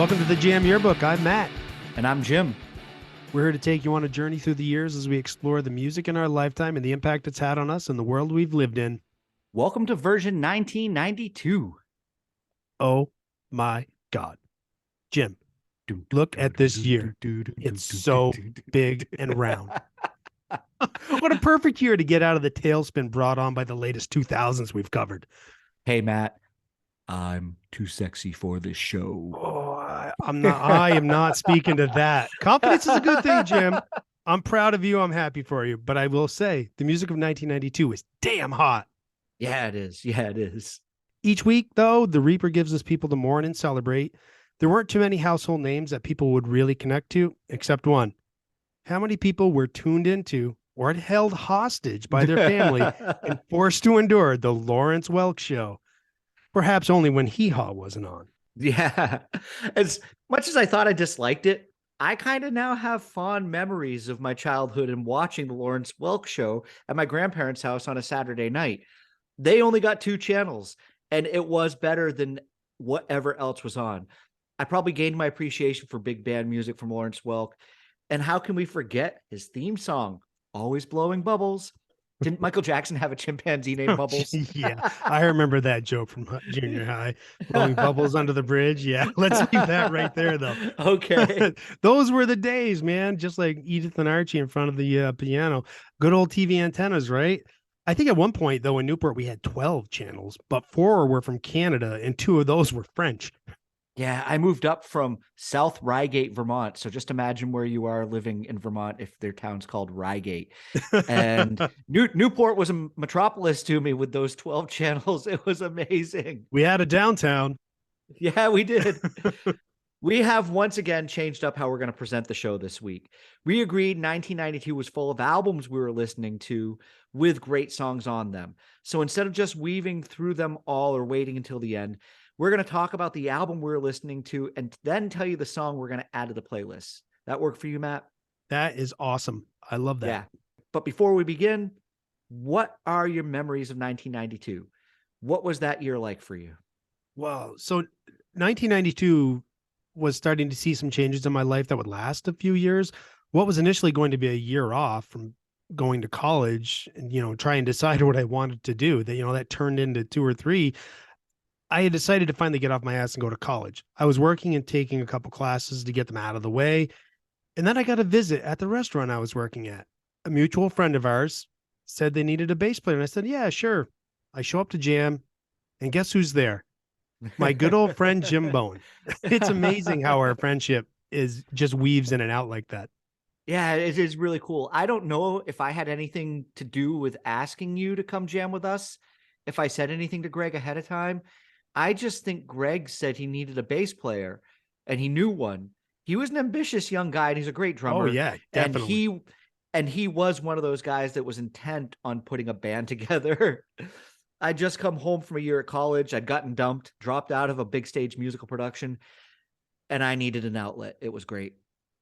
Welcome to the Jam Yearbook. I'm Matt. And I'm Jim. We're here to take you on a journey through the years as we explore the music in our lifetime and the impact it's had on us and the world we've lived in. Welcome to version 1992. Oh my God. Jim, look at this year. It's so big and round. What a perfect year to get out of the tailspin brought on by the latest 2000s we've covered. Hey, Matt, I'm too sexy for this show. Oh, I am not speaking to that. Confidence is a good thing, Jim. I'm proud of you. I'm happy for you. But I will say the music of 1992 is damn hot. Yeah, it is. Yeah, it is. Each week, though, the Reaper gives us people to mourn and celebrate. There weren't too many household names that people would really connect to, except one. How many people were tuned into or held hostage by their family and forced to endure the Lawrence Welk Show? Perhaps only when Hee Haw wasn't on. Yeah. As much as I thought I disliked it, I kind of now have fond memories of my childhood and watching the Lawrence Welk Show at my grandparents' house on a Saturday night. They only got 2 channels, and it was better than whatever else was on. I probably gained my appreciation for big band music from Lawrence Welk. And how can we forget his theme song, Always Blowing Bubbles? Didn't Michael Jackson have a chimpanzee named Bubbles? Yeah, I remember that joke from junior high. Blowing bubbles under the bridge. Yeah, let's leave that right there, though. Okay. Those were the days, man. Just like Edith and Archie in front of the piano. Good old TV antennas, right? I think at one point, though, in Newport, we had 12 channels, but 4 were from Canada and 2 of those were French. Yeah, I moved up from South Reigate, Vermont. So just imagine where you are living in Vermont if their town's called Reigate. And Newport was a metropolis to me with those 12 channels. It was amazing. We had a downtown. Yeah, we did. We have once again changed up how we're going to present the show this week. We agreed 1992 was full of albums we were listening to with great songs on them. So instead of just weaving through them all or waiting until the end, we're going to talk about the album we're listening to and then tell you the song we're going to add to the playlist. That work for you, Matt? That is awesome. I love that. Yeah. But before we begin, what are your memories of 1992? What was that year like for you? Well, so 1992 was starting to see some changes in my life that would last a few years. What was initially going to be a year off from going to college and, try and decide what I wanted to do, that turned into 2 or 3. I had decided to finally get off my ass and go to college. I was working and taking a couple classes to get them out of the way. And then I got a visit at the restaurant I was working at. A mutual friend of ours said they needed a bass player. And I said, yeah, sure. I show up to jam and guess who's there? My good old friend, Jim Bowen. It's amazing how our friendship is just weaves in and out like that. Yeah, it is really cool. I don't know if I had anything to do with asking you to come jam with us, if I said anything to Greg ahead of time. I just think Greg said he needed a bass player and he knew one. He was an ambitious young guy and he's a great drummer. Oh yeah, definitely. And he was one of those guys that was intent on putting a band together. I'd just come home from a year at college. I'd gotten dumped, dropped out of a big stage musical production, and I needed an outlet. It was great.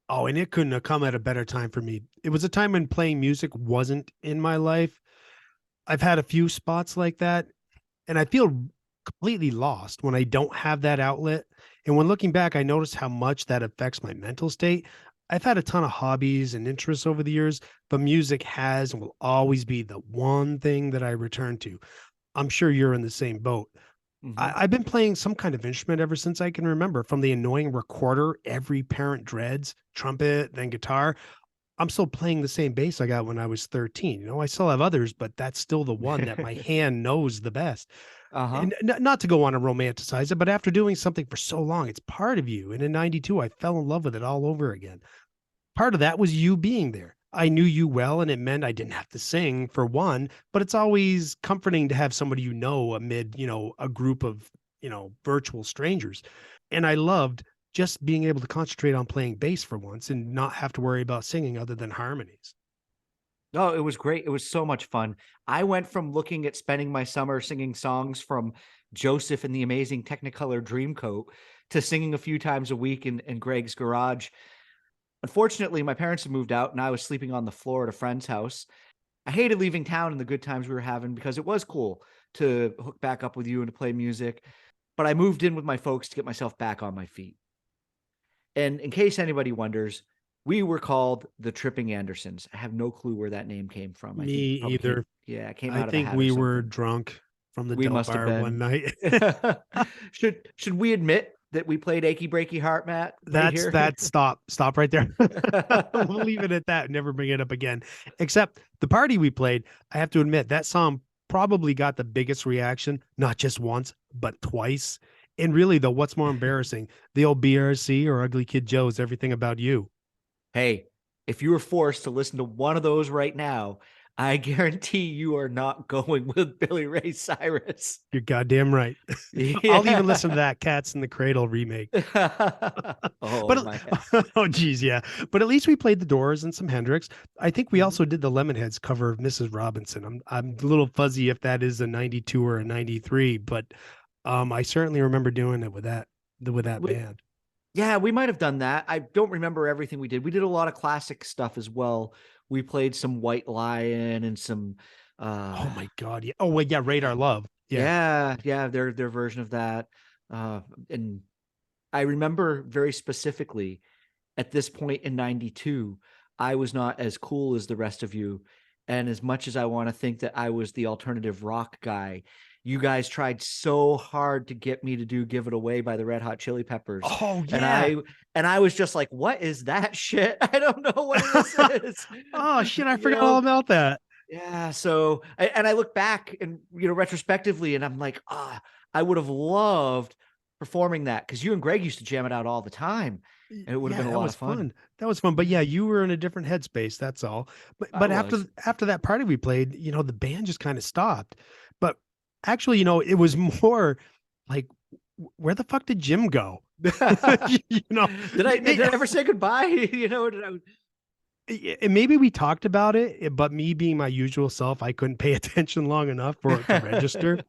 Oh, and it couldn't have come at a better time for me. It was a time when playing music wasn't in my life. I've had a few spots like that, and I feel completely lost when I don't have that outlet. And when looking back, I noticed how much that affects my mental state. I've had a ton of hobbies and interests over the years, but music has and will always be the one thing that I return to. I'm sure you're in the same boat. Mhm. I've been playing some kind of instrument ever since I can remember, from the annoying recorder every parent dreads, trumpet, then guitar. I'm still playing the same bass I got when I was 13. I still have others, but that's still the one that my hand knows the best. Uh-huh. And not to go on and romanticize it, but after doing something for so long, it's part of you. And in 92, I fell in love with it all over again. Part of that was you being there. I knew you well, and it meant I didn't have to sing for one, but it's always comforting to have somebody amid, a group of, virtual strangers. And I loved just being able to concentrate on playing bass for once and not have to worry about singing other than harmonies. Oh, it was great. It was so much fun. I went from looking at spending my summer singing songs from Joseph and the Amazing Technicolor Dreamcoat to singing a few times a week in Greg's garage. Unfortunately, my parents had moved out and I was sleeping on the floor at a friend's house. I hated leaving town and the good times we were having because it was cool to hook back up with you and to play music. But I moved in with my folks to get myself back on my feet. And in case anybody wonders, we were called the Tripping Andersons. I have no clue where that name came from. I Me think it probably either. it came I out of a think hat or we were something. drunk from the We Del must have Bar one been. night. Should we admit that we played Achy Breaky Heart, Matt, right That's here? that. Stop right there. We'll leave it at that. Never bring it up again. Except the party we played, I have to admit that song probably got the biggest reaction, not just once, but twice. And really, though, what's more embarrassing, the old BRC or Ugly Kid Joe's Everything About You? Hey, if you were forced to listen to one of those right now, I guarantee you are not going with Billy Ray Cyrus. You're goddamn right. I'll even listen to Yeah. that Cats in the Cradle remake. Oh But my head. oh geez, yeah. But at least we played the Doors and some Hendrix. I think we Mhm. also did the Lemonheads cover of Mrs. Robinson. I'm a little fuzzy if that is a 92 or a 93, but I certainly remember doing it with that We- band. Yeah, we might have done that. I don't remember everything we did. We did a lot of classic stuff as well. We played some White Lion and some Oh my God. Yeah. Oh wait, yeah, Radar Love. Yeah. yeah, their version of that. Uh and I remember very specifically at this point in 92, I was not as cool as the rest of you. And as much as I want to think that I was the alternative rock guy, you guys tried so hard to get me to do Give It Away by the Red Hot Chili Peppers. Oh And yeah. I was just like, what is that shit? I don't know what this is. Oh shit, I You forgot all know? about that. Yeah. So and I look back and retrospectively, and I'm like, I would have loved performing that because you and Greg used to jam it out all the time. And it would have Yeah, been a that lot was of fun. fun. That was fun. But yeah, you were in a different headspace. That's all. But I but after was. after that party we played, the band just kind of stopped. But actually, it was more like, where the fuck did Jim go? you know, Did I ever say goodbye? Did I, maybe we talked about it, but me being my usual self, I couldn't pay attention long enough for it to register.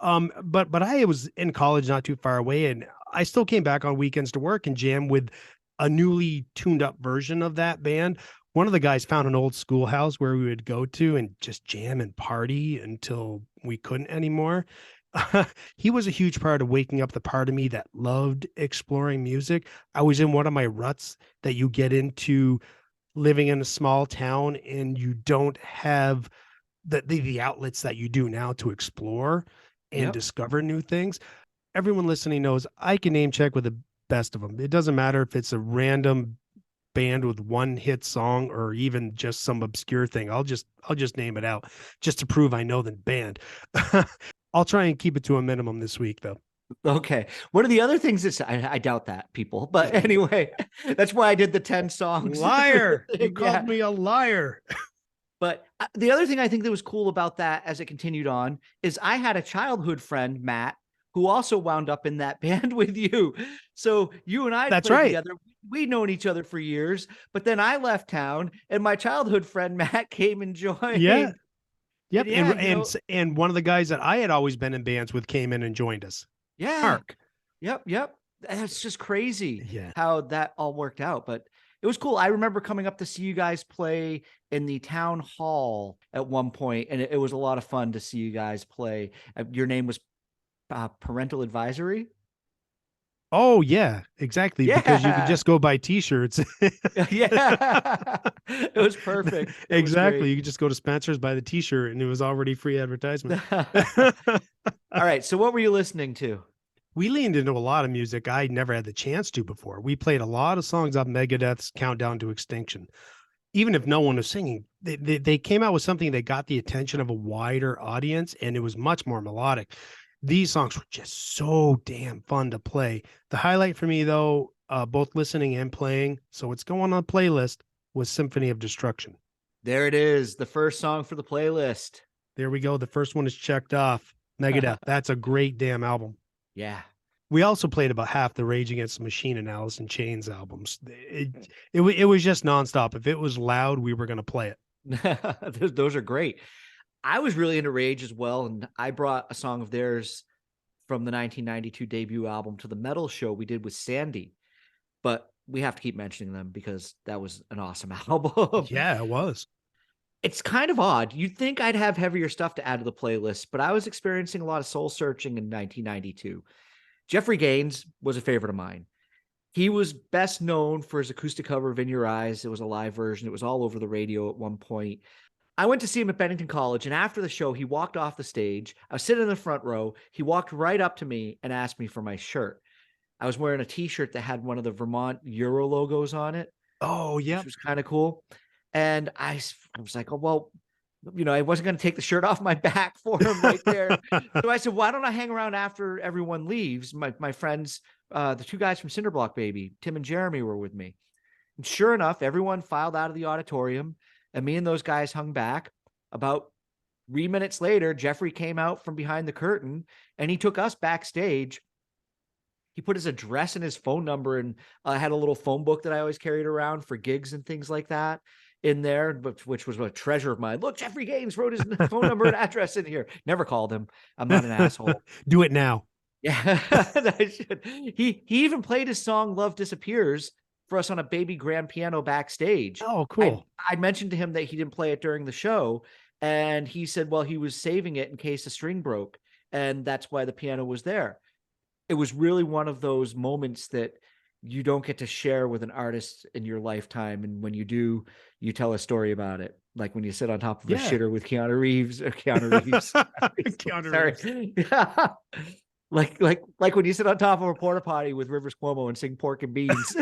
But I was in college not too far away, and I still came back on weekends to work and jam with a newly tuned up version of that band. One of the guys found an old schoolhouse where we would go to and just jam and party until we couldn't anymore. He was a huge part of waking up the part of me that loved exploring music. I was in one of my ruts that you get into living in a small town and you don't have the outlets that you do now to explore and yep. discover new things. Everyone listening knows I can name check with the best of them. It doesn't matter if it's a random band with one hit song or even just some obscure thing. I'll just name it out just to prove I know the band. I'll try and keep it to a minimum this week though. Okay. One of the other things is I doubt that people, but anyway, that's why I did the 10 songs. Liar. You Yeah. called me a liar. But the other thing I think that was cool about that as it continued on is I had a childhood friend, Matt, who also wound up in that band with you. So you and I That's played right. together. We'd known each other for years, but then I left town and my childhood friend, Matt, came and joined. Yeah. Yep. And yeah, And one of the guys that I had always been in bands with came in and joined us. yeah. Mark. Yep. That's just crazy Yeah. how that all worked out. But it was cool. I remember coming up to see you guys play in the town hall at one point, and it was a lot of fun to see you guys play. Your name was Parental Advisory. Oh yeah, exactly. Because you could Yeah. just go buy t-shirts. Yeah. It was perfect. It was Exactly. great. You could just go to Spencer's, buy the t-shirt, and it was already free advertisement. All right. So what were you listening to? We leaned into a lot of music I never had the chance to before. We played a lot of songs off Megadeth's Countdown to Extinction. Even if no one was singing, they came out with something that got the attention of a wider audience, and it was much more melodic. These songs were just so damn fun to play. The highlight for me, though, both listening and playing, so it's going on a playlist, was Symphony of Destruction. There it is. The first song for the playlist. There we go. The first one is checked off. Megadeth. That's a great damn album. Yeah. We also played about half the Rage Against the Machine and Alice in Chains albums. It was just nonstop. If it was loud, we were going to play it. Those are great. I was really into Rage as well, and I brought a song of theirs from the 1992 debut album to the metal show we did with Sandy. But we have to keep mentioning them because that was an awesome album. Yeah, it was. It's kind of odd. You'd think I'd have heavier stuff to add to the playlist, but I was experiencing a lot of soul searching in 1992. Jeffrey Gaines was a favorite of mine. He was best known for his acoustic cover of In Your Eyes. It was a live version. It was all over the radio at one point. I went to see him at Bennington College, and after the show, he walked off the stage. I was sitting in the front row. He walked right up to me and asked me for my shirt. I was wearing a t-shirt that had one of the Vermont Euro logos on it, Oh, which yep. was kind of cool. And I was like, oh, well, I wasn't going to take the shirt off my back for him right there. So I said, why don't I hang around after everyone leaves? My friends, the two guys from Cinderblock Baby, Tim and Jeremy, were with me. And sure enough, everyone filed out of the auditorium, and me and those guys hung back. About 3 minutes later, Jeffrey came out from behind the curtain, and he took us backstage. He put his address and his phone number, and I had a little phone book that I always carried around for gigs and things like that in there, which was a treasure of mine. Look, Jeffrey Gaines wrote his phone number and address in here. Never called him. I'm not an asshole. Do it now. Yeah, I should. He even played his song "Love Disappears" for us on a baby grand piano backstage. Oh, cool. I mentioned to him that he didn't play it during the show, and he said, well, he was saving it in case the string broke, and that's why the piano was there. It was really one of those moments that you don't get to share with an artist in your lifetime, and when you do, you tell a story about it. Like when you sit on top of a Yeah. shitter with Keanu Reeves. Keanu Reeves. Sorry. Yeah. Like when you sit on top of a porta potty with Rivers Cuomo and sing Pork and Beans.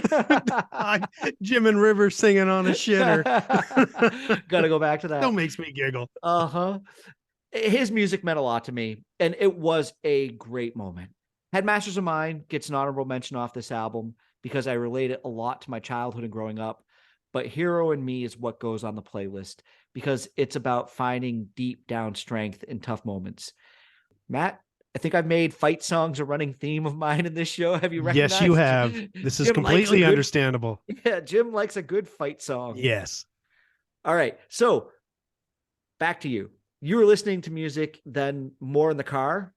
Jim and Rivers singing on a shitter. Gotta go back to that. Still makes me giggle. Uh-huh. His music meant a lot to me, and it was a great moment. Headmasters of Mine gets an honorable mention off this album because I relate it a lot to my childhood and growing up. But Hero in Me is what goes on the playlist because it's about finding deep down strength in tough moments. Matt, I think I've made fight songs a running theme of mine in this show. Have you recognized? Yes, you have. This is completely understandable. Yeah, Jim likes a good fight song. Yes. All right. So back to you. You were listening to music then more in the car?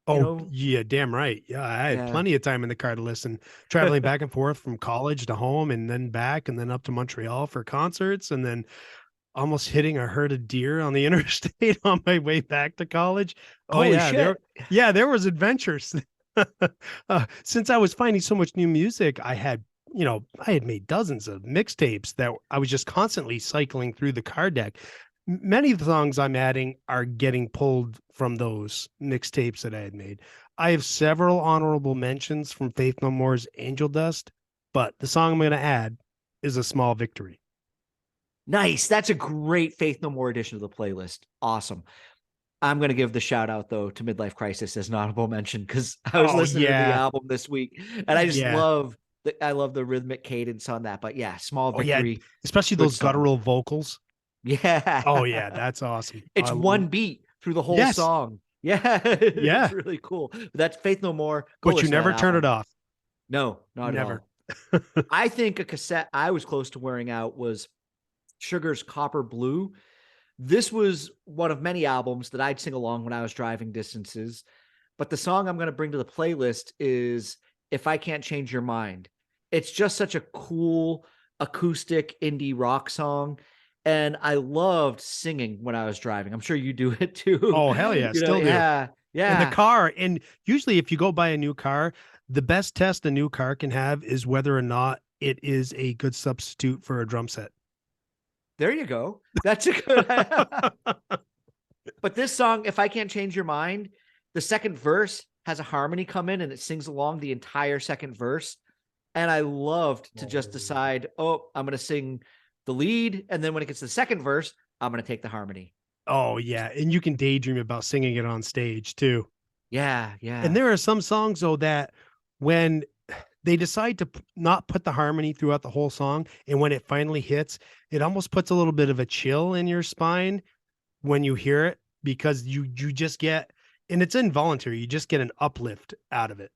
Oh, yeah, damn right. Yeah, I had plenty of time in the car to listen, traveling back and forth from college to home and then back and then up to Montreal for concerts and then almost hitting a herd of deer on the interstate on my way back to college. Oh, Holy yeah. shit. There was adventures. Since I was finding so much new music, I had made dozens of mixtapes that I was just constantly cycling through the car deck. Many of the songs I'm adding are getting pulled from those mixtapes that I had made. I have several honorable mentions from Faith No More's Angel Dust, but the song I'm going to add is A Small Victory. Nice. That's a great Faith No More edition of the playlist. Awesome. I'm going to give the shout out though to Midlife Crisis as an honorable mention because I was listening to the album this week and I just love the rhythmic cadence on that. But yeah, Small Victory. Especially those guttural vocals. Yeah. Oh yeah, that's awesome. It's one beat through the whole song. Yeah. Yeah. It's really cool. That's Faith No More. But you never turn it off. No, not never. At all. I think a cassette I was close to wearing out was Sugar's Copper Blue. This was one of many albums that I'd sing along when I was driving distances. But the song I'm going to bring to the playlist is If I Can't Change Your Mind. It's just such a cool acoustic indie rock song. And I loved singing when I was driving. I'm sure you do it too. Oh, hell yeah. Still do. Yeah. In the car. And usually if you go buy a new car, the best test a new car can have is whether or not it is a good substitute for a drum set. There you go. That's a good. But this song, If I Can't Change Your Mind, the second verse has a harmony come in and it sings along the entire second verse. And I loved to just decide, I'm going to sing the lead. And then when it gets to the second verse, I'm going to take the harmony. Oh, yeah. And you can daydream about singing it on stage too. Yeah. Yeah. And there are some songs, though, that when they decide to not put the harmony throughout the whole song, and when it finally hits, it almost puts a little bit of a chill in your spine when you hear it, because you just get, and it's involuntary, you just get an uplift out of it.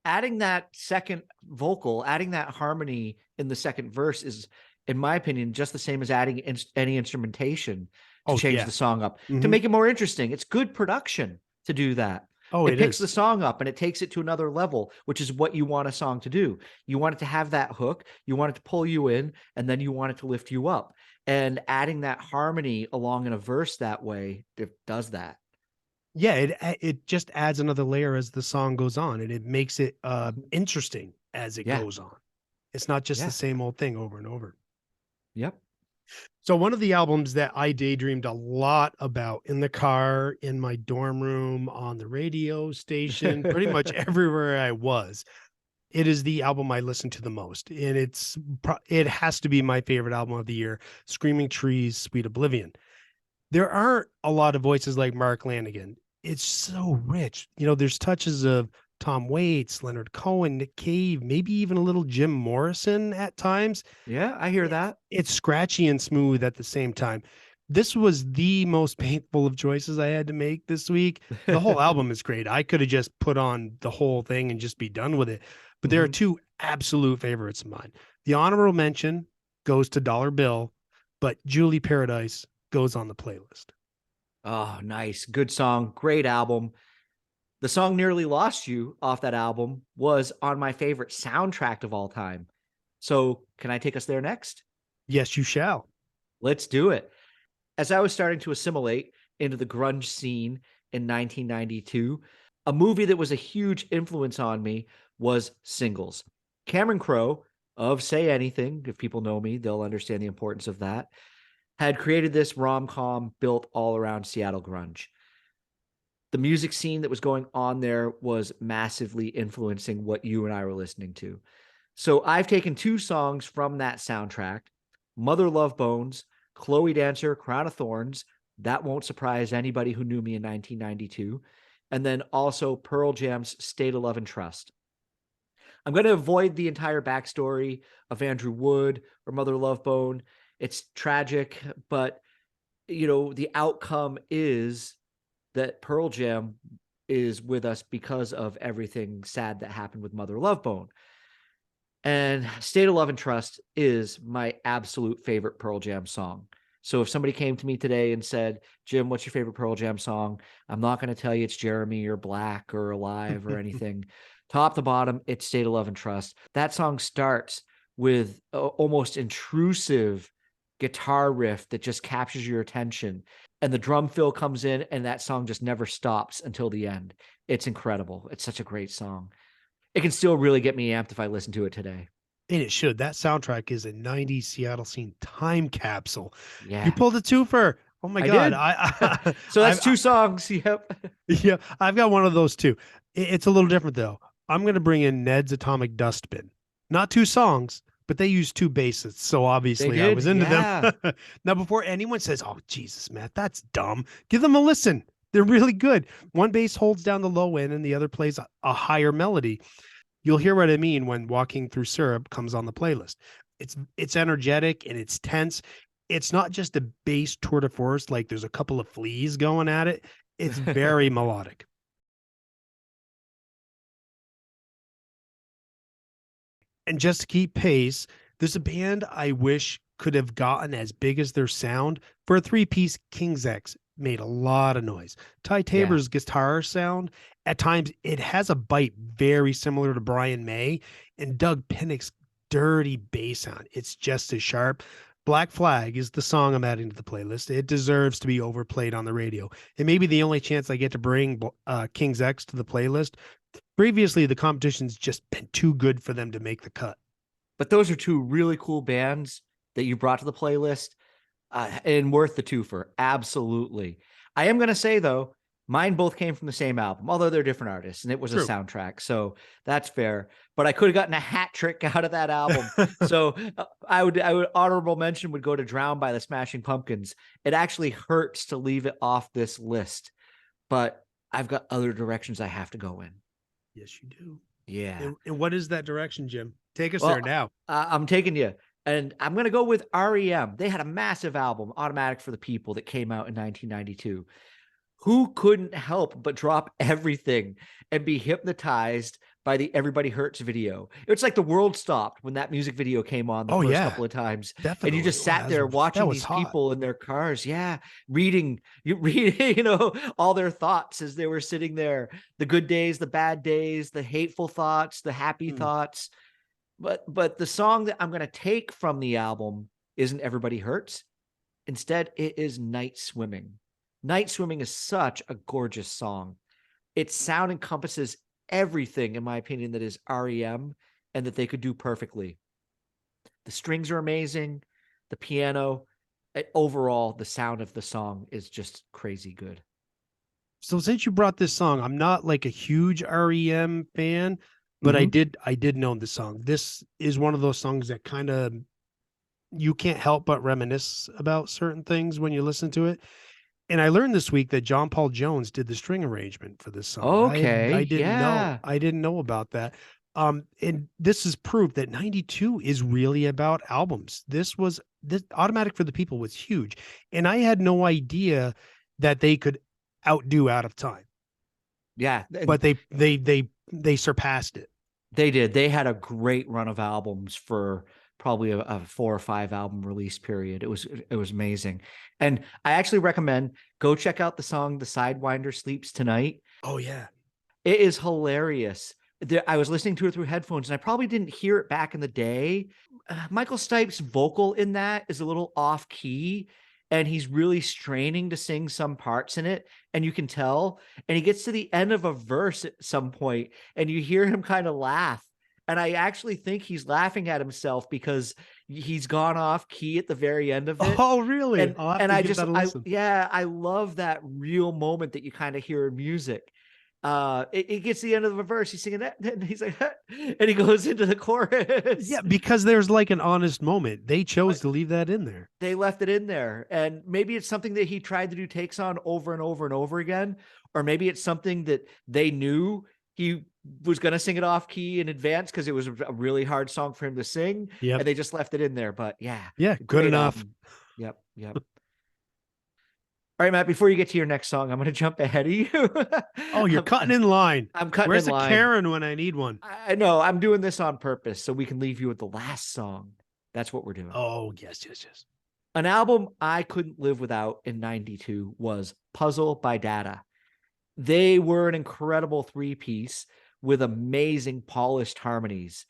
Adding that second vocal, adding that harmony in the second verse is, in my opinion, just the same as adding any instrumentation to change the song up, to make it more interesting. It's good production to do that. Oh, it picks the song up and it takes it to another level, which is what you want a song to do. You want it to have that hook, you want it to pull you in, and then you want it to lift you up. And adding that harmony along in a verse that way, it does that. Yeah, it just adds another layer as the song goes on, and it makes it interesting as it Yeah. goes on. It's not just the Yeah. same old thing over and over. Yep. So one of the albums that I daydreamed a lot about in the car, in my dorm room, on the radio station, pretty much everywhere I was, it is the album I listen to the most, and it has to be my favorite album of the year, Screaming Trees, Sweet Oblivion. There aren't a lot of voices like Mark Lanigan. It's so rich. There's touches of Tom Waits, Leonard Cohen, Nick Cave, maybe even a little Jim Morrison at times. Yeah, I hear It's that. it's scratchy and smooth at the same time. This was the most painful of choices I had to make this week. The whole album is great. I could have just put on the whole thing and just be done with it. But there are Mhm. two absolute favorites of mine. The honorable mention goes to Dollar Bill, but Julie Paradise goes on the playlist. Oh, nice. Good song. Great album. The song Nearly Lost You off that album was on my favorite soundtrack of all time. So, can I take us there next? Yes, you shall. Let's do it. As I was starting to assimilate into the grunge scene in 1992, a movie that was a huge influence on me was Singles. Cameron Crowe of Say Anything, if people know me, they'll understand the importance of that, had created this rom-com built all around Seattle grunge. The music scene that was going on there was massively influencing what you and I were listening to. So I've taken two songs from that soundtrack, Mother Love Bones, Chloe Dancer, Crown of Thorns. That won't surprise anybody who knew me in 1992. And then also Pearl Jam's State of Love and Trust. I'm going to avoid the entire backstory of Andrew Wood or Mother Love Bone. It's tragic, but the outcome is that Pearl Jam is with us because of everything sad that happened with Mother Love Bone. And State of Love and Trust is my absolute favorite Pearl Jam song. So if somebody came to me today and said, Jim, what's your favorite Pearl Jam song? I'm not going to tell you it's Jeremy or Black or Alive or anything. Top to bottom, it's State of Love and Trust. That song starts with almost intrusive guitar riff that just captures your attention. And the drum fill comes in and that song just never stops until the end. It's incredible. It's such a great song. It can still really get me amped if I listen to it today. And it should. That soundtrack is a 90s Seattle scene time capsule. You Yeah, pulled a twofer. Oh my I God. did. I So that's I've, two songs. Yep. yeah, I've got one of those too. It's a little different though. I'm going to bring in Ned's Atomic Dustbin. Not two songs, but they use two bassists. So They obviously I did. was into Yeah. them. Now, before anyone says, oh, Jesus, Matt, that's dumb, give them a listen. They're really good. One bass holds down the low end and the other plays a higher melody. You'll hear what I mean when Walking Through Syrup comes on the playlist. It's energetic and it's tense. It's not just a bass tour de force, like there's a couple of fleas going at it. It's very melodic. And just to keep pace, there's a band I wish could have gotten as big as their sound. For a three-piece, King's X made a lot of noise. Ty Yeah. Tabor's guitar sound, at times, it has a bite very similar to Brian May, and Doug Pinnick's dirty bass sound. It's just as sharp. Black Flag is the song I'm adding to the playlist. It deserves to be overplayed on the radio. It may be the only chance I get to bring King's X to the playlist. Previously, the competition's just been too good for them to make the cut. But those are two really cool bands that you brought to the playlist, and worth the twofer. Absolutely. I am going to say, though, mine both came from the same album, although they're different artists, and it was a True. soundtrack. So that's fair. But I could have gotten a hat trick out of that album. So I would honorable mention would go to Drown by the Smashing Pumpkins. It actually hurts to leave it off this list, but I've got other directions I have to go in. Yes, you do. Yeah. And what is that direction, Jim? Take us Well, there now. I'm taking you. And I'm going to go with REM. They had a massive album, Automatic for the People, that came out in 1992. Who couldn't help but drop everything and be hypnotized by the Everybody Hurts video? It's like the world stopped when that music video came on the Oh, first yeah. couple of times. Definitely. And you just Oh, sat there that watching was these hot. people in their cars. Yeah. Reading, all their thoughts as they were sitting there. The good days, the bad days, the hateful thoughts, the happy thoughts. But the song that I'm going to take from the album isn't Everybody Hurts. Instead, it is Night Swimming. Night Swimming is such a gorgeous song. Its sound encompasses everything, in my opinion, that is REM and that they could do perfectly. The strings are amazing. The piano, overall, the sound of the song is just crazy good. So since you brought this song, I'm not like a huge REM fan, but Mhm. I did know the song. This is one of those songs that kind of you can't help but reminisce about certain things when you listen to it. And I learned this week that John Paul Jones did the string arrangement for this song. Okay, yeah. I didn't know about that. And this is proof that 92 is really about albums. This Automatic for the People was huge. And I had no idea that they could outdo Out of Time. Yeah, But they surpassed it. they did. They had a great run of albums for probably a 4 or 5 album release period. It was amazing. And I actually recommend go check out the song The Sidewinder Sleeps Tonight. Oh yeah. It is hilarious. I was listening to it through headphones and I probably didn't hear it back in the day. Michael Stipe's vocal in that is a little off key and he's really straining to sing some parts in it. And you can tell. And he gets to the end of a verse at some point and you hear him kind of laugh. And I actually think he's laughing at himself because he's gone off key at the very end of it. Oh really? And I'll have and to I give just that a I listen. yeah, I love that real moment that you kind of hear in music. It gets to the end of the verse, he's singing that, and he's like, and he goes into the chorus. Yeah, because there's like an honest moment. They chose But to leave that in there. they left it in there, and maybe it's something that he tried to do takes on over and over and over again, or maybe it's something that they knew he was going to sing it off key in advance because it was a really hard song for him to sing, Yep. and they just left it in there. But yeah, Yeah, good great enough. album. Yep, yep. All right, Matt, before you get to your next song, I'm going to jump ahead of you. Oh, you're cutting in line. I'm cutting Where's in the line. Karen when I need one? I know I'm doing this on purpose so we can leave you with the last song. That's what we're doing. Oh, yes, yes, yes. An album I couldn't live without in 92 was Puzzle by Dada. They were an incredible 3-piece with amazing polished harmonies.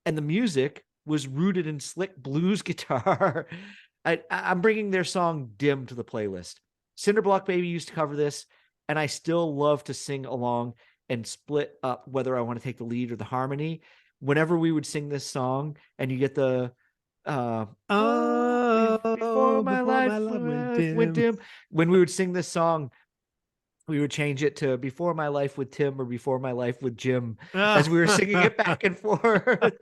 And the music was rooted in slick blues guitar. I'm bringing their song Dim to the playlist. Cinderblock Baby used to cover this, and I still love to sing along and split up whether I want to take the lead or the harmony. Whenever we would sing this song, and you get the before my life went dim. When we would sing this song, we would change it to Before My Life with Tim or Before My Life with Jim as we were singing it back and forth.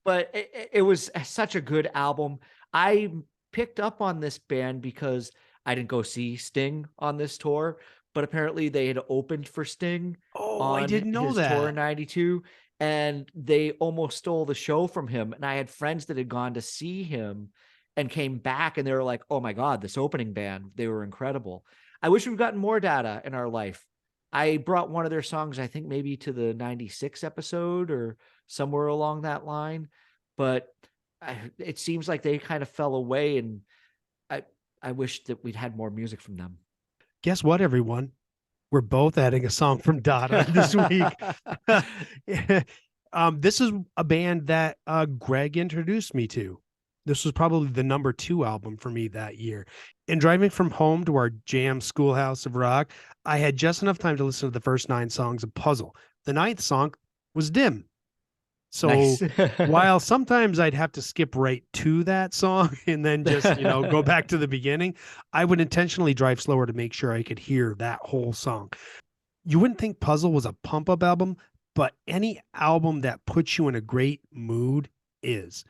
But it was such a good album. I picked up on this band because I didn't go see Sting on this tour, but apparently they had opened for Sting Oh, I on didn't know his tour in that. 92 and they almost stole the show from him. And I had friends that had gone to see him and came back and they were like, oh my God, this opening band, they were incredible. I wish we've gotten more Dada in our life. I brought one of their songs, I think maybe to the 96 episode or somewhere along that line, but it seems like they kind of fell away and I wish that we'd had more music from them. Guess what, everyone? We're both adding a song from Dada this week. This is a band that Greg introduced me to. This was probably the number 2 album for me that year. In driving from home to our jam Schoolhouse of Rock, I had just enough time to listen to the first 9 songs of Puzzle. The 9th song was Dim. So Nice. while sometimes I'd have to skip right to that song and then just, go back to the beginning, I would intentionally drive slower to make sure I could hear that whole song. You wouldn't think Puzzle was a pump up album, but any album that puts you in a great mood is.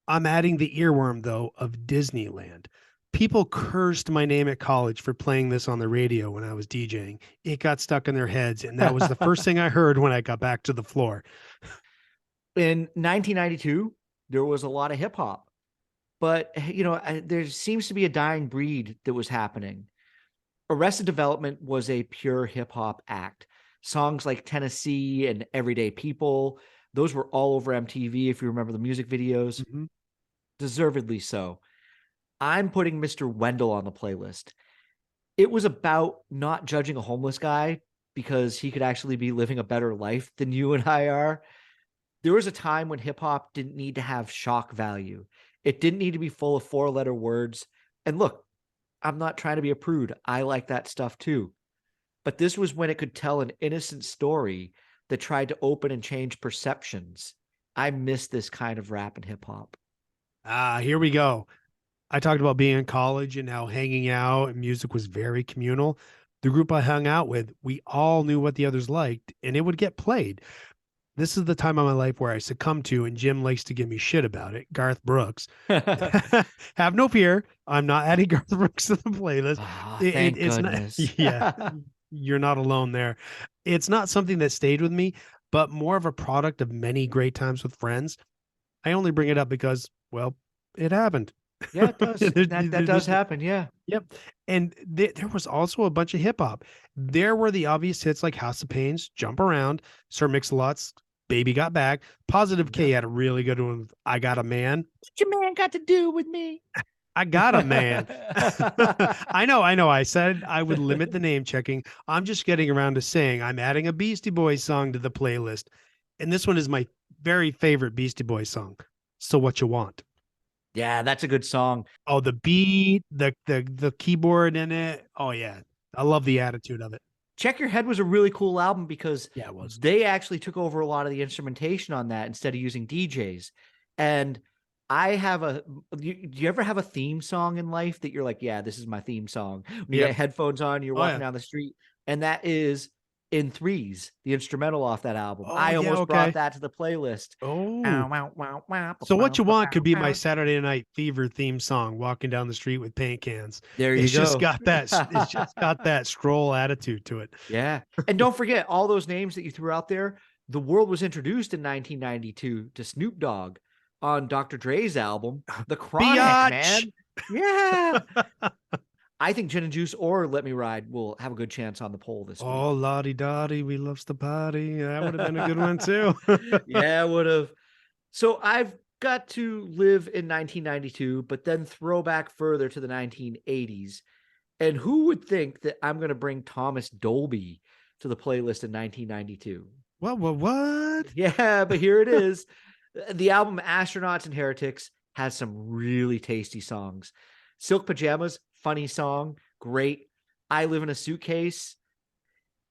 I'm adding the earworm, though, of Disneyland. People cursed my name at college for playing this on the radio when I was DJing. It got stuck in their heads, and that was the first thing I heard when I got back to the floor. In 1992, there was a lot of hip hop, but there seems to be a dying breed that was happening. Arrested Development was a pure hip hop act. Songs like Tennessee and Everyday People, those were all over MTV. If you remember the music videos, deservedly so. I'm putting Mr. Wendell on the playlist. It was about not judging a homeless guy because he could actually be living a better life than you and I are. There was a time when hip hop didn't need to have shock value. It didn't need to be full of 4-letter words. And look, I'm not trying to be a prude. I like that stuff too. But this was when it could tell an innocent story that tried to open and change perceptions. I miss this kind of rap and hip hop. Here we go. I talked about being in college and how hanging out and music was very communal. The group I hung out with, we all knew what the others liked and it would get played. This is the time of my life where I succumb to, and Jim likes to give me shit about it, Garth Brooks. Have no fear. I'm not adding Garth Brooks to the playlist. Thank It's not, goodness. yeah, you're not alone there. It's not something that stayed with me, but more of a product of many great times with friends. I only bring it up because, well, it happened. Yeah, it does. There- That does there's happen. Yeah. Yep. And there was also a bunch of hip hop. There were the obvious hits like House of Pains, Jump Around, Sir Mix-a-Lot's Baby Got Back. Positive K Yep. had a really good one with I Got a Man. What your man got to do with me? I got a man. I know. I said I would limit the name checking. I'm just getting around to saying I'm adding a Beastie Boys song to the playlist. And this one is my very favorite Beastie Boys song. So What You Want. Yeah, that's a good song. Oh, the beat, the keyboard in it. Oh yeah. I love the attitude of it. Check Your Head was a really cool album because Yeah, it was. they actually took over a lot of the instrumentation on that instead of using DJs. And I have do you ever have a theme song in life that you're like, yeah, this is my theme song? When you Yep. get headphones on, you're Oh, walking yeah. down the street, and that is In Threes, the instrumental off that album. Oh, I yeah, almost okay. brought that to the playlist. Oh, so What You Want could be my Saturday Night Fever theme song, walking down the street with paint cans. There you It's just go. got that, it's just got that stroll attitude to it. Yeah. And don't forget all those names that you threw out there. The world was introduced in 1992 to Snoop Dogg on Dr. Dre's album, The Chronic, Biatch! man. Yeah. I think Gin and Juice or Let Me Ride will have a good chance on the poll this week. Oh, lottie dottie, we loves the party. That would have been a good one too. Yeah, would have. So I've got to live in 1992, but then throw back further to the 1980s. And who would think that I'm going to bring Thomas Dolby to the playlist in 1992? What? Yeah, but here it is. The album Astronauts and Heretics has some really tasty songs. Silk Pajamas, funny song, great. I Live in a Suitcase.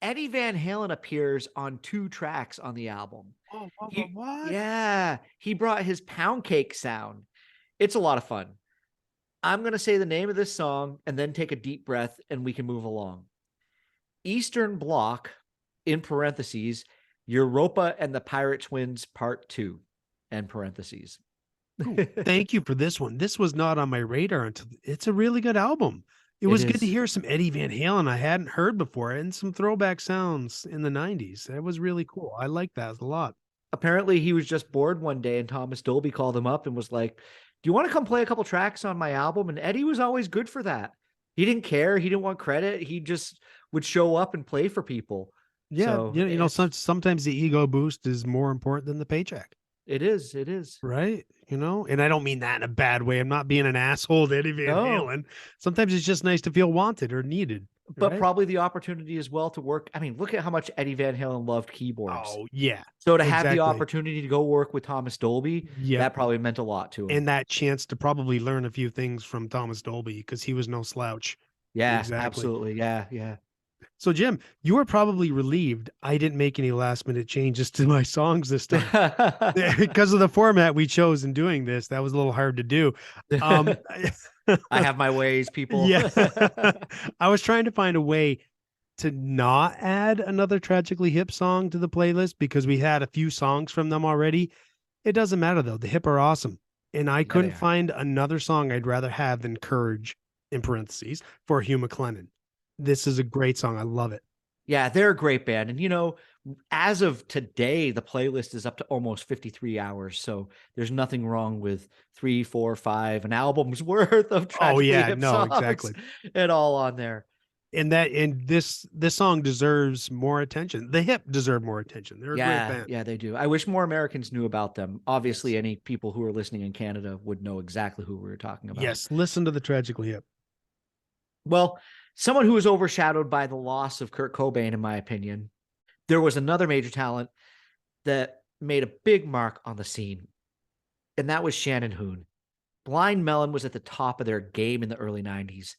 Eddie Van Halen appears on 2 tracks on the album. Oh, He- what? Yeah, he brought his pound cake sound. It's a lot of fun. I'm going to say the name of this song and then take a deep breath and we can move along. Eastern Bloc, in parentheses, Europa and the Pirate Twins Part 2, end parentheses. Ooh, thank you for this one. This was not on my radar until it's a really good album. It It was good to is. hear some Eddie Van Halen I hadn't heard before and some throwback sounds in the 90s. That was really cool. I like that a lot. Apparently, he was just bored one day and Thomas Dolby called him up and was like, do you want to come play a couple tracks on my album? And Eddie was always good for that. He didn't care. He didn't want credit. He just would show up and play for people. Yeah, So you know, it's- sometimes the ego boost is more important than the paycheck, It is. It is. right? You know, and I don't mean that in a bad way. I'm not being an asshole to Eddie Van No. Halen. Sometimes it's just nice to feel wanted or needed. But right? probably the opportunity as well to work. I mean, look at how much Eddie Van Halen loved keyboards. Oh yeah, So to have exactly. the opportunity to go work with Thomas Dolby, yeah, that probably meant a lot to him. and that chance to probably learn a few things from Thomas Dolby because he was no slouch. yeah, exactly. absolutely. Yeah, yeah. So Jim, you were probably relieved I didn't make any last minute changes to my songs this time. Because of the format we chose in doing this, that was a little hard to do. I have my ways, people. Yeah. I was trying to find a way to not add another Tragically Hip song to the playlist because we had a few songs from them already. It doesn't matter though. The Hip are awesome. And I couldn't they are. find another song I'd rather have than Courage, in parentheses, for Hugh McLennan. This is a great song. I love it. Yeah, they're a great band. And, you know, as of today, the playlist is up to almost 53 hours. So there's nothing wrong with 3, 4, 5, an album's worth of Tragically yeah, Hip no, songs exactly. and all on there. And this song deserves more attention. The Hip deserve more attention. They're a great band. Yeah, they do. I wish more Americans knew about them. Obviously, any people who are listening in Canada would know exactly who we were talking about. Yes, listen to the Tragically Hip. Well, someone who was overshadowed by the loss of Kurt Cobain, in my opinion, there was another major talent that made a big mark on the scene, and that was Shannon Hoon. Blind Melon was at the top of their game in the early 90s.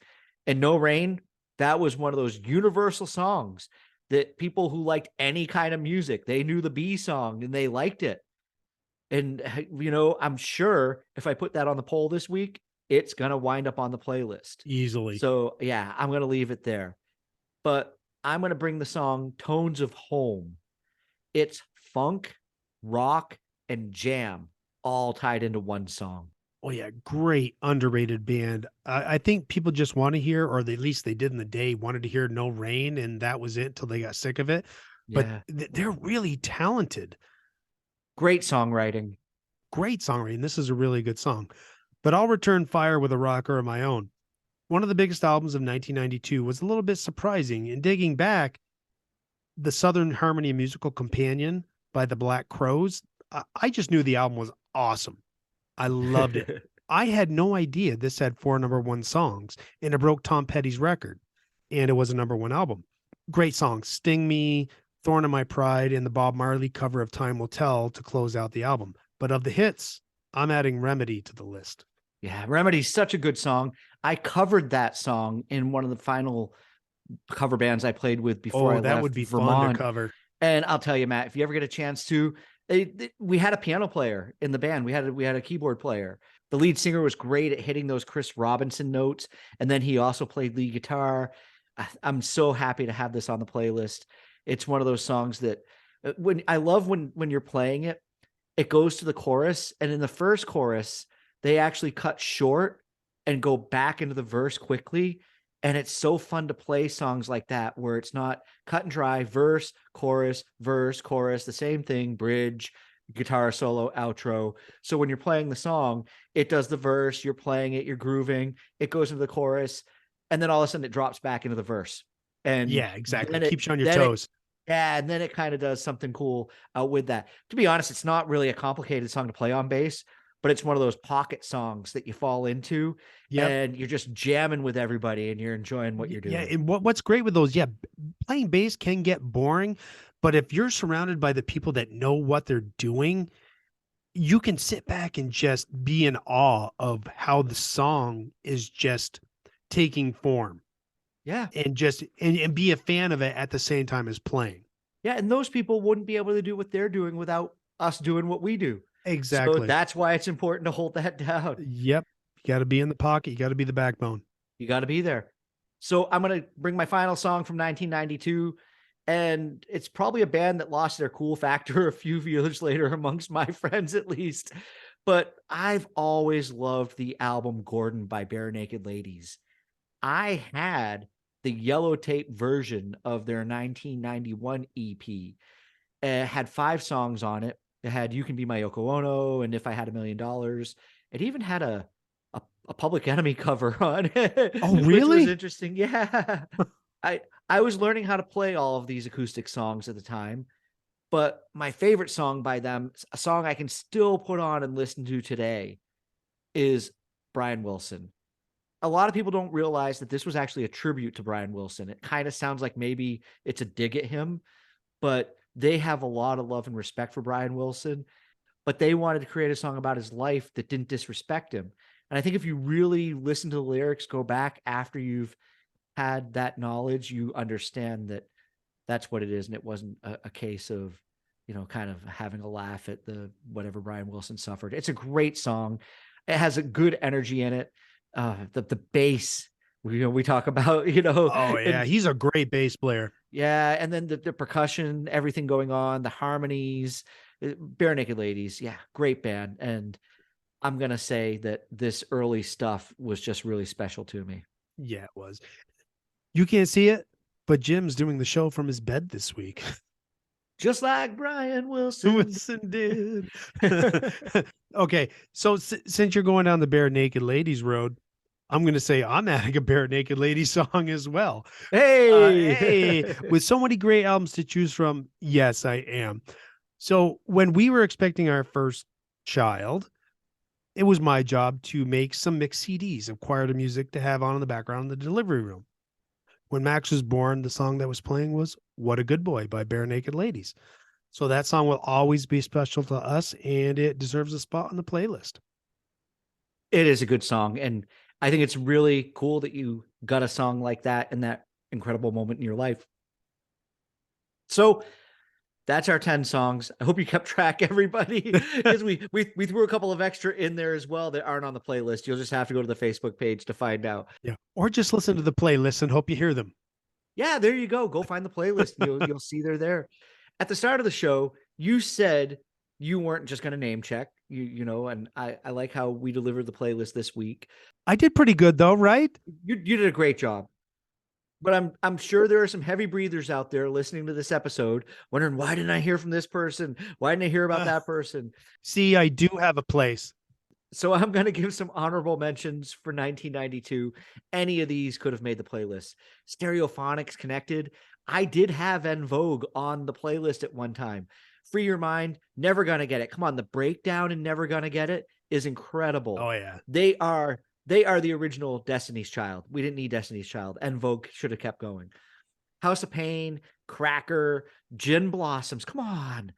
And No Rain, that was one of those universal songs that people who liked any kind of music, they knew the B song and they liked it. And, I'm sure if I put that on the poll this week, it's going to wind up on the playlist. Easily. So, yeah, I'm going to leave it there. But I'm going to bring the song Tones of Home. It's funk, rock, and jam all tied into one song. Oh yeah, great underrated band. I think people just want to hear, or at least they did in the day, wanted to hear "No Rain," and that was it until they got sick of it. But Yeah. they're really talented. Great songwriting. Great songwriting. This is a really good song. But I'll return fire with a rocker of my own. One of the biggest albums of 1992 was a little bit surprising. In digging back, the Southern Harmony Musical Companion by the Black Crows, I just knew the album was awesome. I loved it. I had no idea this had 4 number one songs, and it broke Tom Petty's record, and it was a number one album. Great songs, Sting Me, Thorn in My Pride, and the Bob Marley cover of Time Will Tell to close out the album. But of the hits, I'm adding Remedy to the list. Yeah, Remedy's such a good song. I covered that song in one of the final cover bands I played with before I That left would be fun Vermont. to cover. And I'll tell you, Matt, if you ever get a chance to, we had a piano player in the band. We had a keyboard player. The lead singer was great at hitting those Chris Robinson notes, and then he also played lead guitar. I'm so happy to have this on the playlist. It's one of those songs that when you're playing it, it goes to the chorus, and in the first chorus, they actually cut short and go back into the verse quickly. And it's so fun to play songs like that, where it's not cut and dry, verse, chorus, the same thing, bridge, guitar solo, outro. So when you're playing the song, it does the verse, you're playing it, you're grooving, it goes into the chorus, and then all of a sudden it drops back into the verse. And Yeah, exactly. then Keeps you on your toes. and then it kind of does something cool with that. To be honest, it's not really a complicated song to play on bass, but it's one of those pocket songs that you fall into and you're just jamming with everybody and you're enjoying what you're doing. Yeah, and what's great with those, playing bass can get boring, but if you're surrounded by the people that know what they're doing, you can sit back and just be in awe of how the song is just taking form. Yeah. And just and be a fan of it at the same time as playing. Yeah, and those people wouldn't be able to do what they're doing without us doing what we do. Exactly. So that's why it's important to hold that down. Yep. You got to be in the pocket. You got to be the backbone. You got to be there. So I'm going to bring my final song from 1992. And it's probably a band that lost their cool factor a few years later amongst my friends, at least. But I've always loved the album Gordon by Bare Naked Ladies. I had the yellow tape version of their 1991 EP. It had 5 songs on it. It had You Can Be My Yoko Ono and If I Had $1 Million. It even had a Public Enemy cover on it. Oh, really? Which was interesting. Yeah. I was learning how to play all of these acoustic songs at the time, but my favorite song by them, a song I can still put on and listen to today, is Brian Wilson. A lot of people don't realize that this was actually a tribute to Brian Wilson. It kind of sounds like maybe it's a dig at him, but they have a lot of love and respect for Brian Wilson, but they wanted to create a song about his life that didn't disrespect him. And I think if you really listen to the lyrics, go back after you've had that knowledge, you understand that that's what it is. And it wasn't a case of, kind of having a laugh at whatever Brian Wilson suffered. It's a great song. It has a good energy in it. The bass, we talk about, Oh yeah, and, he's a great bass player. yeah, and then the percussion, everything going on, the harmonies, Bare Naked Ladies, yeah, great band. And I'm gonna say that this early stuff was just really special to me. Yeah, it was. You can't see it, but Jim's doing the show from his bed this week. Just like Brian Wilson. Wilson did. Okay, so since you're going down the Bare Naked Ladies road, I'm going to say I'm adding a Bare Naked Ladies song as well. Hey, with so many great albums to choose from, yes, I am. So when we were expecting our first child, it was my job to make some mixed CDs of quieter music to have on in the background in the delivery room. When Max was born, the song that was playing was What a Good Boy by Bare Naked Ladies. So that song will always be special to us, and it deserves a spot on the playlist. It is a good song. And I think it's really cool that you got a song like that in that incredible moment in your life. So That's our 10 songs. I hope you kept track, everybody, because we threw a couple of extra in there as well that aren't on the playlist. You'll just have to go to the Facebook page to find out. Yeah. Or just listen to the playlist and hope you hear them. Yeah, there you go. Go find the playlist. And you'll see they're there. At the start of the show, you said you weren't just going to name check. And I like how we delivered the playlist this week. I did pretty good though, right? You did a great job. But I'm sure there are some heavy breathers out there listening to this episode, wondering, why didn't I hear from this person? Why didn't I hear about that person? See, I do have a place. So I'm going to give some honorable mentions for 1992. Any of these could have made the playlist. Stereophonics Connected. I did have En Vogue on the playlist at one time. Free Your Mind, Never Gonna Get It. Come on, the breakdown in Never Gonna Get It is incredible. Oh yeah. They are the original Destiny's Child. We didn't need Destiny's Child. En Vogue should have kept going. House of Pain, Cracker, Gin Blossoms. Come on.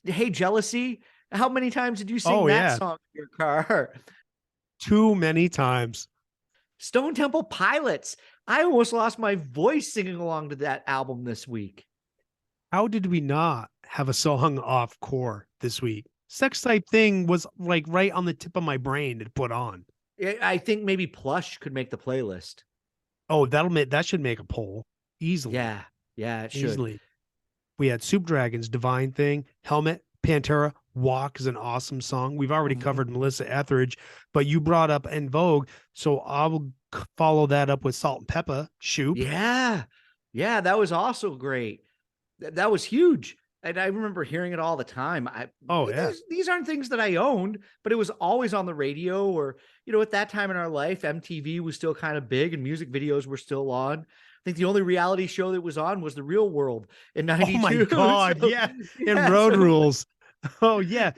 Hey, Jealousy. How many times did you sing that song in your car? Too many times. Stone Temple Pilots. I almost lost my voice singing along to that album this week. How did we not have a song off Core this week? Sex Type Thing was like right on the tip of my brain to put on. I think maybe Plush could make the playlist. Oh, that should make a poll easily. Yeah, it should. Easily. We had Soup Dragons, Divine Thing, Helmet, Pantera, Walk is an awesome song. We've already covered Melissa Etheridge, but you brought up En Vogue, so I will follow that up with Salt and Pepper, Shoop. Yeah, that was also great. That was huge. And I remember hearing it all the time. These aren't things that I owned, but it was always on the radio, or, at that time in our life, MTV was still kind of big and music videos were still on. I think the only reality show that was on was The Real World in 92. Oh my God. So, yeah. And Road Rules. Oh yeah.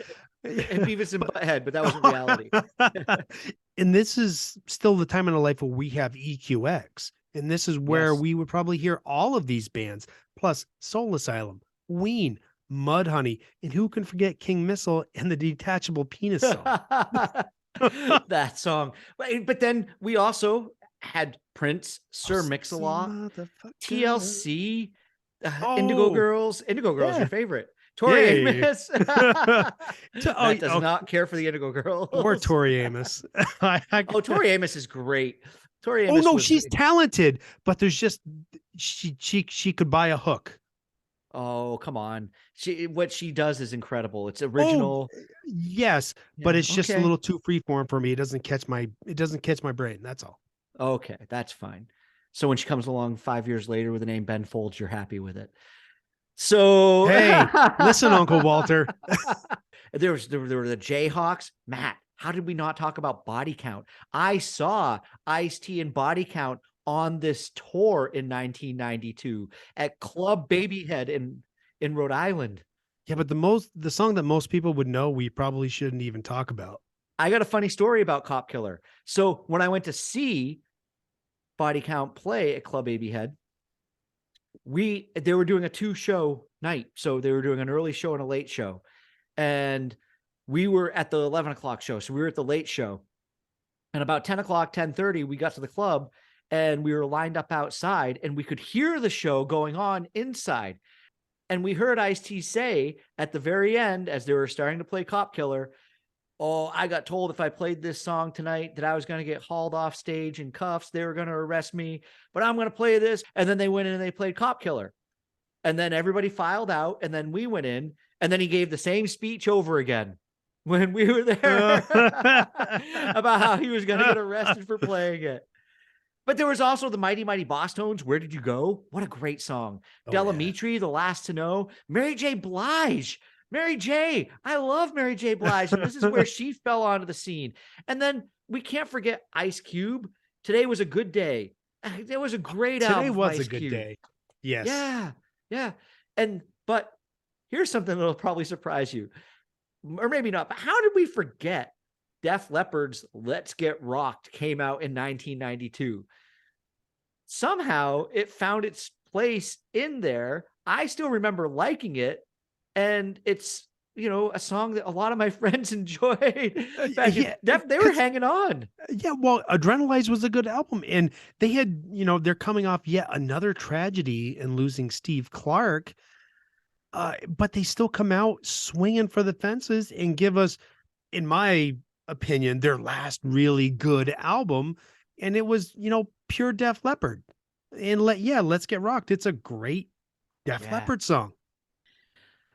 And Beavis and Butthead, but that wasn't reality. And this is still the time in our life where we have EQX. And this is where we would probably hear all of these bands, plus Soul Asylum, Ween, Mudhoney, and who can forget King Missile and the Detachable Penis song. That song. But then we also had Prince, Sir Mix-a-Lot, TLC, Indigo Girls. Indigo Girls, your favorite. Tori Amos. That does not care for the Indigo Girls. Or Tori Amos. Tori Amos is great. Tori Amos. Oh no, she's talented, but there's just she could buy a hook. Oh, come on. What she does is incredible. It's original. Oh, yes, but it's just a little too freeform for me. It doesn't catch my brain. That's all. Okay, that's fine. So when she comes along 5 years later with the name Ben Folds, you're happy with it. So hey, listen, Uncle Walter. there were the Jayhawks. Matt, how did we not talk about Body Count? I saw Ice-T and Body Count on this tour in 1992 at Club Babyhead in Rhode Island. Yeah, but the song that most people would know, we probably shouldn't even talk about. I got a funny story about Cop Killer. So when I went to see Body Count play at Club Babyhead, they were doing a 2-show night. So they were doing an early show and a late show. And we were at the 11 o'clock show. So we were at the late show. And about 10 o'clock, 10:30, we got to the club and we were lined up outside and we could hear the show going on inside. And we heard Ice-T say at the very end, as they were starting to play Cop Killer, "Oh, I got told if I played this song tonight that I was going to get hauled off stage in cuffs. They were going to arrest me, but I'm going to play this." And then they went in and they played Cop Killer. And then everybody filed out. And then we went in and then he gave the same speech over again when we were there about how he was going to get arrested for playing it. But there was also the Mighty Mighty Boss Tones. Where Did You Go? What a great song. Delamitri, The Last to Know. Mary J. Blige. Mary J. I love Mary J. Blige. And this is where she fell onto the scene. And then we can't forget Ice Cube. Today Was a Good Day. It was a great album. Today was a good day. Yes. Yeah. But here's something that'll probably surprise you. Or maybe not. But how did we forget Def Leppard's Let's Get Rocked came out in 1992? Somehow it found its place in there. I still remember liking it. And it's, a song that a lot of my friends enjoyed. They were hanging on. Yeah, well, Adrenalize was a good album. And they had, they're coming off yet another tragedy and losing Steve Clark. but they still come out swinging for the fences and give us, in my opinion, their last really good album. And it was, pure Def Leppard. And Let's Get Rocked. It's a great Def Yeah. Leppard song.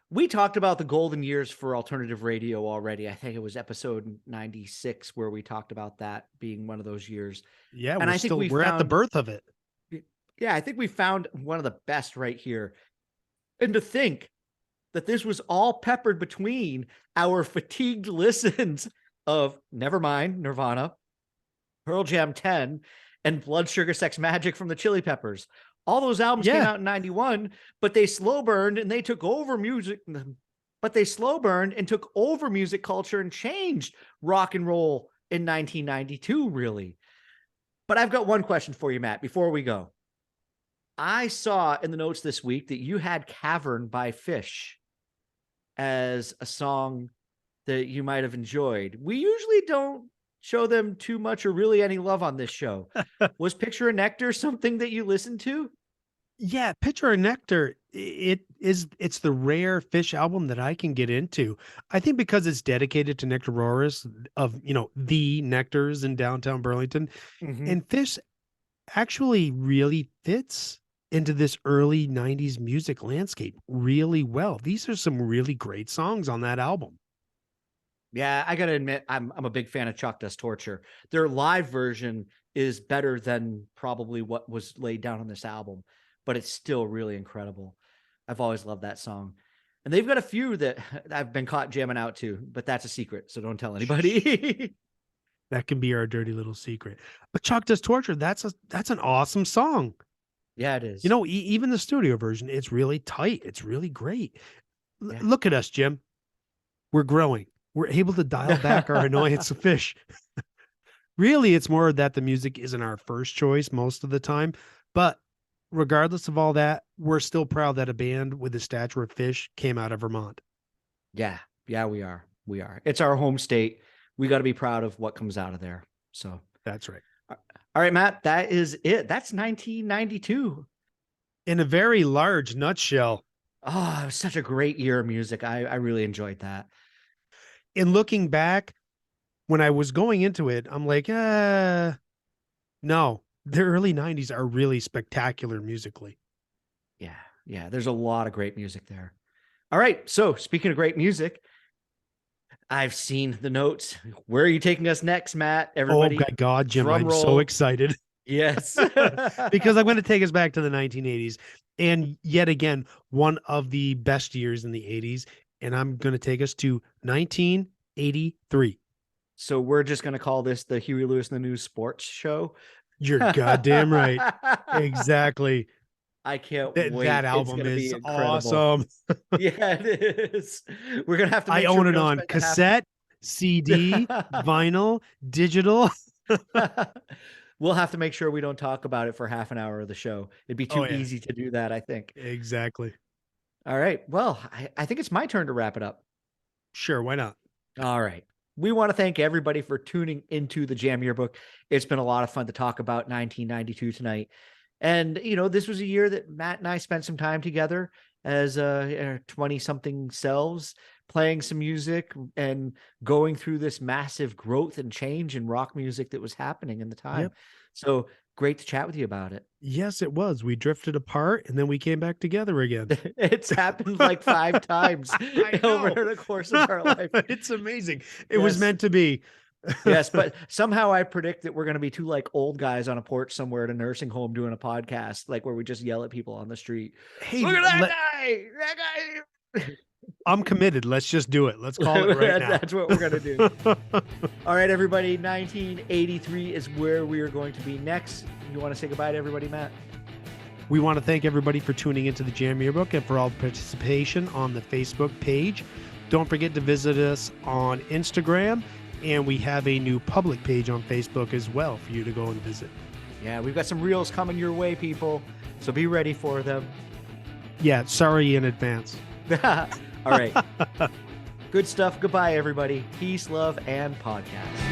We talked about the golden years for alternative radio already. I think it was episode 96 where we talked about that being one of those years. Yeah, And I think we're at the birth of it. Yeah, I think we found one of the best right here. And to think that this was all peppered between our fatigued listens of Nevermind, Nirvana, Pearl Jam 10, and Blood Sugar Sex Magic from the Chili Peppers. All those albums came out in 91, but they slow burned and they took over music. But they slow burned and took over music culture and changed rock and roll in 1992, really. But I've got one question for you, Matt, before we go. I saw in the notes this week that you had Cavern by Fish as a song that you might have enjoyed. We usually don't show them too much or really any love on this show. Was Picture of Nectar something that you listened to? Yeah, Picture of Nectar, it's the rare Fish album that I can get into. I think because it's dedicated to Nectaroris of, the Nectars in downtown Burlington. Mm-hmm. And Fish actually really fits into this early 90s music landscape really well. These are some really great songs on that album. Yeah, I gotta admit, I'm a big fan of Chalk Dust Torture. Their live version is better than probably what was laid down on this album, but it's still really incredible. I've always loved that song. And they've got a few that I've been caught jamming out to, but that's a secret, so don't tell anybody. That can be our dirty little secret. But Chalk Dust Torture, that's an awesome song. Yeah, it is. Even the studio version, it's really tight. It's really great. Yeah. Look at us, Jim. We're growing. We're able to dial back our annoyance of Fish. Really, it's more that the music isn't our first choice most of the time. But regardless of all that, we're still proud that a band with the stature of Fish came out of Vermont. Yeah, we are. It's our home state. We got to be proud of what comes out of there. So that's right. All right, Matt, that is it. That's 1992. In a very large nutshell. Oh, it was such a great year of music. I really enjoyed that. In looking back, when I was going into it, I'm like, no, the early 90s are really spectacular musically. Yeah. There's a lot of great music there. All right. So speaking of great music, I've seen the notes. Where are you taking us next, Matt? Everybody. Oh my God, Jim, I'm roll. so excited. Yes. Because I'm going to take us back to the 1980s. And yet again, one of the best years in the 80s. And I'm going to take us to 1983. So we're just going to call this the Huey Lewis and the News Sports Show. You're goddamn right. Exactly. I can't wait. That album is awesome. Yeah, it is. We're going to have to I own it on cassette, CD, vinyl, digital. We'll have to make sure we don't talk about it for half an hour of the show. It'd be too easy to do that, I think. Exactly. All right. Well, I think it's my turn to wrap it up. Sure. Why not? All right. We want to thank everybody for tuning into the Jam Yearbook. It's been a lot of fun to talk about 1992 tonight. And, this was a year that Matt and I spent some time together as 20-something selves, playing some music and going through this massive growth and change in rock music that was happening in the time. Yep. So great to chat with you about it. Yes, it was. We drifted apart and then we came back together again. It's happened like 5 times over the course of our life. It's amazing. It was meant to be. Yes, but somehow I predict that we're going to be 2 old guys on a porch somewhere at a nursing home doing a podcast, where we just yell at people on the street. Hey, look at that guy! That guy! I'm committed. Let's just do it. Let's call it right now. That's what we're going to do. All right, everybody. 1983 is where we are going to be next. You want to say goodbye to everybody, Matt? We want to thank everybody for tuning into the Jam Yearbook and for all the participation on the Facebook page. Don't forget to visit us on Instagram, and we have a new public page on Facebook as well for you to go and visit. Yeah, we've got some reels coming your way, people, so be ready for them. Yeah, sorry in advance. All right. Good stuff. Goodbye, everybody. Peace, love, and podcast.